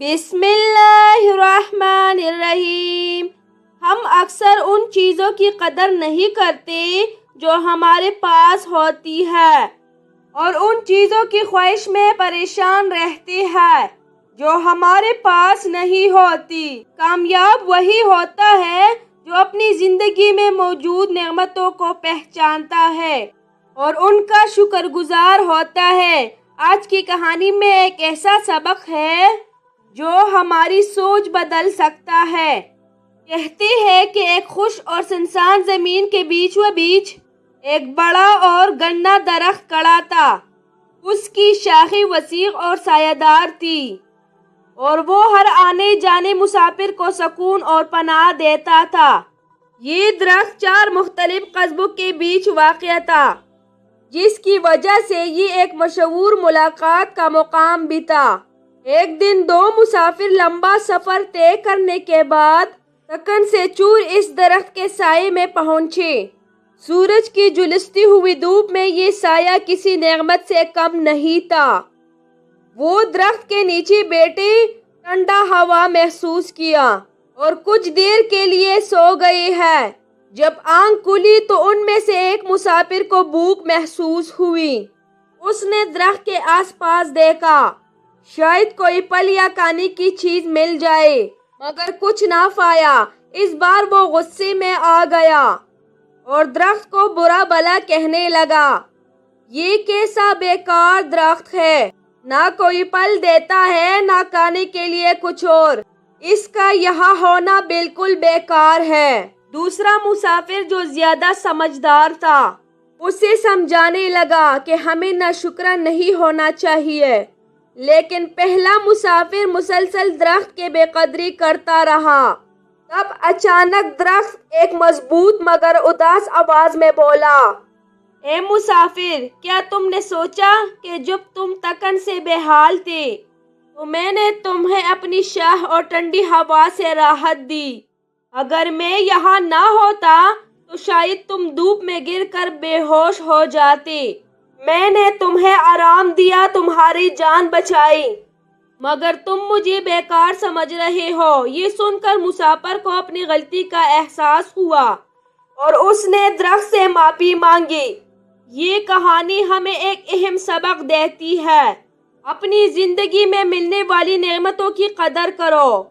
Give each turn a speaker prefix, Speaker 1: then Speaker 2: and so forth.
Speaker 1: بسم اللہ الرحمن الرحیم۔ ہم اکثر ان چیزوں کی قدر نہیں کرتے جو ہمارے پاس ہوتی ہے اور ان چیزوں کی خواہش میں پریشان رہتے ہیں جو ہمارے پاس نہیں ہوتی۔ کامیاب وہی ہوتا ہے جو اپنی زندگی میں موجود نعمتوں کو پہچانتا ہے اور ان کا شکر گزار ہوتا ہے۔ آج کی کہانی میں ایک ایسا سبق ہے جو ہماری سوچ بدل سکتا ہے۔ کہتے ہیں کہ ایک خشک اور سنسان زمین کے بیچ ایک بڑا اور گھنا درخت کھڑا تھا۔ اس کی شاخیں وسیع اور سایہ دار تھی اور وہ ہر آنے جانے مسافر کو سکون اور پناہ دیتا تھا۔ یہ درخت 4 مختلف قصبوں کے بیچ واقع تھا، جس کی وجہ سے یہ ایک مشہور ملاقات کا مقام بھی تھا۔ ایک دن 2 مسافر لمبا سفر طے کرنے کے بعد تکن سے چور اس درخت کے سائے میں پہنچے۔ سورج کی جھلستی ہوئی دھوپ میں یہ سایہ کسی نعمت سے کم نہیں تھا۔ وہ درخت کے نیچے بیٹھے ٹھنڈا ہوا محسوس کیا اور کچھ دیر کے لیے سو گئے ہیں۔ جب آنکھ کھلی تو ان میں سے ایک مسافر کو بھوک محسوس ہوئی۔ اس نے درخت کے آس پاس دیکھا، شاید کوئی پھل یا کھانے کی چیز مل جائے، مگر کچھ نہ پایا۔ اس بار وہ غصے میں آ گیا اور درخت کو برا بھلا کہنے لگا۔ یہ کیسا بیکار درخت ہے، نہ کوئی پھل دیتا ہے نہ کھانے کے لیے کچھ اور، اس کا یہاں ہونا بالکل بیکار ہے۔ دوسرا مسافر جو زیادہ سمجھدار تھا اسے سمجھانے لگا کہ ہمیں ناشکرا نہیں ہونا چاہیے، لیکن پہلا مسافر مسلسل درخت کے بے قدری کرتا رہا۔ تب اچانک درخت ایک مضبوط مگر اداس آواز میں بولا، اے مسافر، کیا تم نے سوچا کہ جب تم تکن سے بے حال تھے تو میں نے تمہیں اپنی شاہ اور ٹھنڈی ہوا سے راحت دی؟ اگر میں یہاں نہ ہوتا تو شاید تم دھوپ میں گر کر بے ہوش ہو جاتے۔ میں نے تمہیں آرام دیا، تمہاری جان بچائی، مگر تم مجھے بیکار سمجھ رہے ہو۔ یہ سن کر مسافر کو اپنی غلطی کا احساس ہوا اور اس نے درخت سے معافی مانگی۔ یہ کہانی ہمیں ایک اہم سبق دیتی ہے، اپنی زندگی میں ملنے والی نعمتوں کی قدر کرو۔